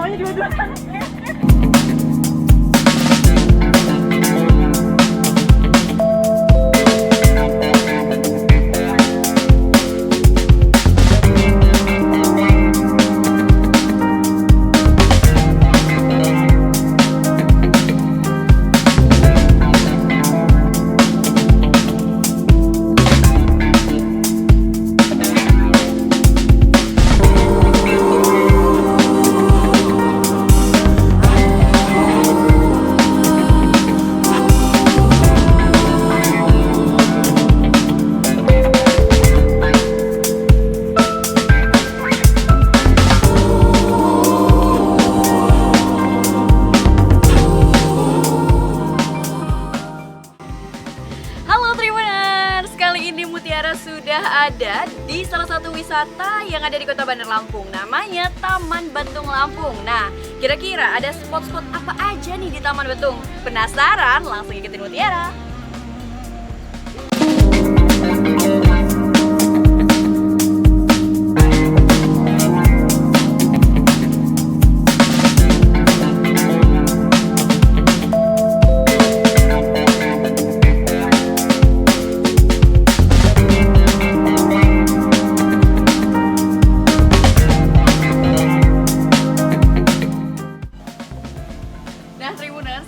ketawanya dua-duaan. Mutiara sudah ada di salah satu wisata yang ada di Kota Bandar Lampung, namanya Taman Betung Lampung. Nah, kira-kira ada spot-spot apa aja nih di Taman Betung? Penasaran? Langsung ikutin Mutiara.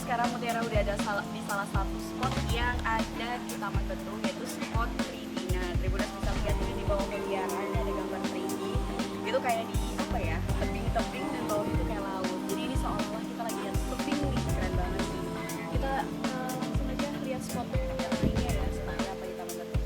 Sekarang Mutiara udah ada di salah satu spot yang ada di Taman Betung, yaitu spot 3D. Nah, Tribuners bisa lihat ini di bawah Mutiara, ini ada gambar 3D. Itu kayak di apa ya, tebing-tebing dan bawah itu kayak laut. Jadi ini seolah-olah kita lagi lihat tebing nih, keren banget sih. Kita langsung aja lihat spot yang lainnya ya, seperti apa di Taman Betung.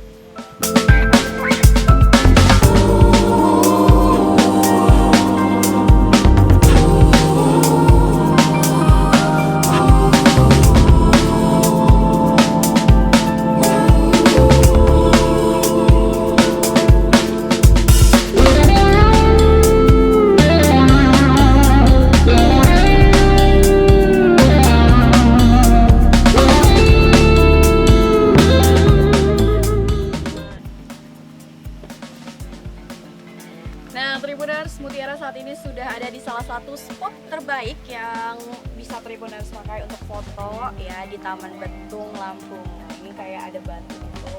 Nah, Tribuners, Mutiara saat ini sudah ada di salah satu spot terbaik yang bisa Tribuners pakai untuk foto ya di Taman Betung Lampung. Nah, ini kayak ada batu gitu.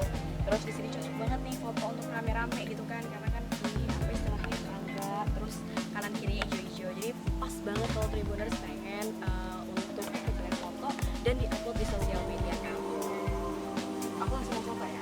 Terus di sini cocok banget nih foto untuk rame-rame gitu kan, karena kan ini apa istilahnya tangga, terus kanan kirinya hijau-hijau. Jadi pas banget kalau Tribuners pengen untuk kalian foto dan diupload di sosial media kamu. Aku langsung mau foto ya.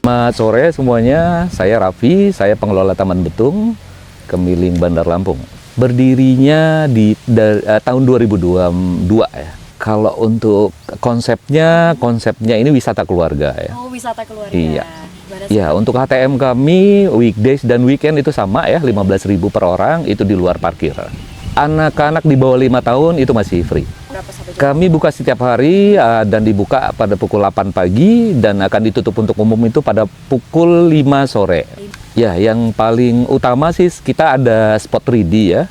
Selamat sore semuanya, saya Raffi, saya pengelola Taman Betung, Kemiling Bandar Lampung. Berdirinya di tahun 2022 ya. Kalau untuk konsepnya ini wisata keluarga ya. Oh, wisata keluarga. Iya. Ya, untuk HTM kami weekdays dan weekend itu sama ya, 15.000 per orang, itu di luar parkir. Anak-anak di bawah 5 tahun itu masih free. Kami buka setiap hari dan dibuka pada pukul 8 pagi dan akan ditutup untuk umum itu pada pukul 5 sore. Ya, yang paling utama sih kita ada spot 3D ya,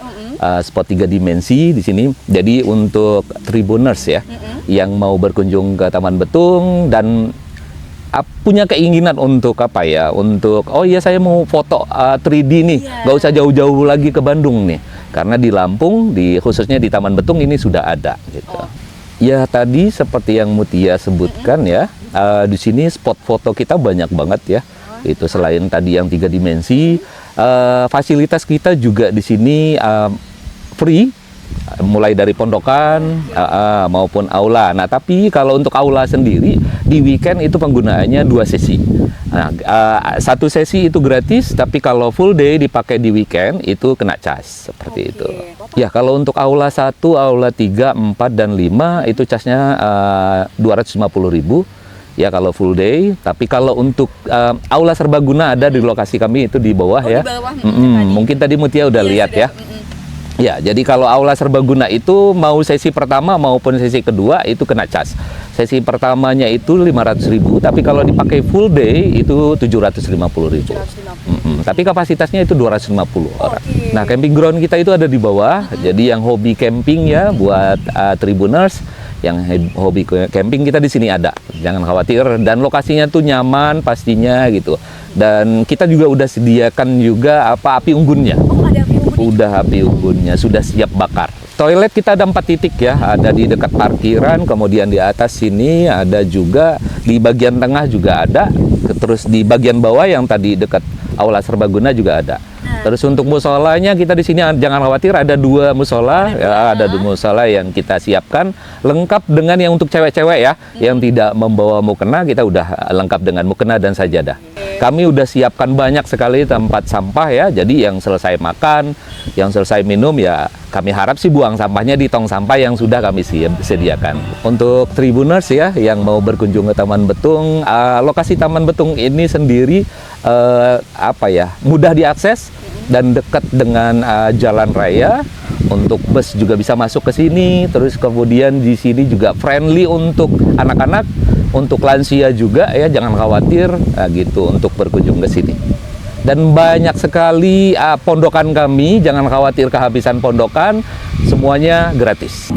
spot 3 dimensi di sini. Jadi untuk Tribuners ya, yang mau berkunjung ke Taman Betung dan punya keinginan untuk apa ya, untuk oh iya saya mau foto 3D nih, nggak usah jauh-jauh lagi ke Bandung nih, karena di Lampung, khususnya di Taman Betung ini sudah ada gitu. Ya tadi seperti yang Mutia sebutkan ya, di sini spot foto kita banyak banget ya. Itu selain tadi yang 3 dimensi, fasilitas kita juga di sini free. mulai dari pondokan maupun aula. Nah, tapi kalau untuk aula sendiri di weekend itu penggunaannya 2 sesi. Nah, 1 sesi itu gratis, tapi kalau full day dipakai di weekend itu kena cas seperti itu. Ya, kalau untuk aula 1, aula 3, 4 dan 5 itu casnya 250.000 ya kalau full day. Tapi kalau untuk aula serbaguna ada di lokasi kami itu di bawah ya. Di bawah, Mungkin tadi Mutia udah lihat ya. Ya, jadi kalau aula serbaguna itu mau sesi pertama maupun sesi kedua itu kena cas. Sesi pertamanya itu 500.000, tapi kalau dipakai full day itu 750.000. Tapi kapasitasnya itu 250 orang. Nah, camping ground kita itu ada di bawah. Jadi yang hobi camping ya buat Tribuners, yang hobi camping kita di sini ada. Jangan khawatir, dan lokasinya tuh nyaman pastinya gitu. Dan kita juga udah sediakan juga api unggunnya. Oh, ada api unggun. Udah api unggunnya, sudah siap bakar. Toilet kita ada 4 titik ya, ada di dekat parkiran, kemudian di atas sini ada juga, di bagian tengah juga ada, terus di bagian bawah yang tadi dekat aula serbaguna juga ada. Terus untuk musolanya kita di sini jangan khawatir, ada 2 musola, ya, ada 2 musola yang kita siapkan lengkap dengan yang untuk cewek-cewek ya, yang tidak membawa mukena, kita udah lengkap dengan mukena dan sajadah. Kami udah siapkan banyak sekali tempat sampah ya, jadi yang selesai makan, yang selesai minum ya kami harap sih buang sampahnya di tong sampah yang sudah kami sediakan. Untuk Tribuners ya yang mau berkunjung ke Taman Betung, lokasi Taman Betung ini sendiri mudah diakses dan dekat dengan jalan raya. Untuk bus juga bisa masuk ke sini, terus kemudian di sini juga friendly untuk anak-anak, untuk lansia juga ya, jangan khawatir gitu untuk berkunjung ke sini. Dan banyak sekali pondokan kami, jangan khawatir kehabisan pondokan, semuanya gratis.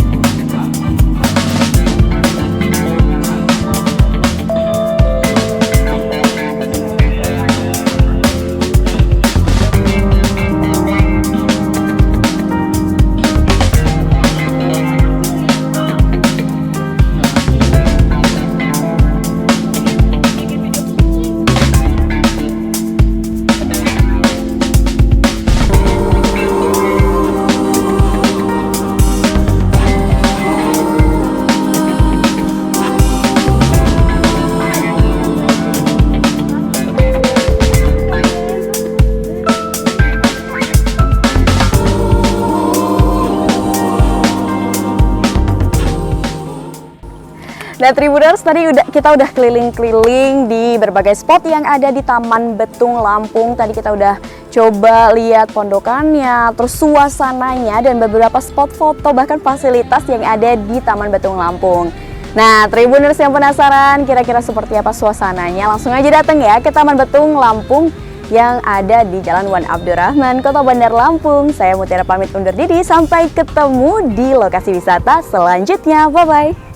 Nah, Tribuners, tadi kita udah keliling-keliling di berbagai spot yang ada di Taman Betung Lampung. Tadi kita udah coba lihat pondokannya, terus suasananya, dan beberapa spot foto, bahkan fasilitas yang ada di Taman Betung Lampung. Nah, Tribuners yang penasaran kira-kira seperti apa suasananya, langsung aja datang ya ke Taman Betung Lampung yang ada di Jalan Wan Abdurrahman, Kota Bandar Lampung. Saya Mutiara pamit undur diri, sampai ketemu di lokasi wisata selanjutnya. Bye-bye.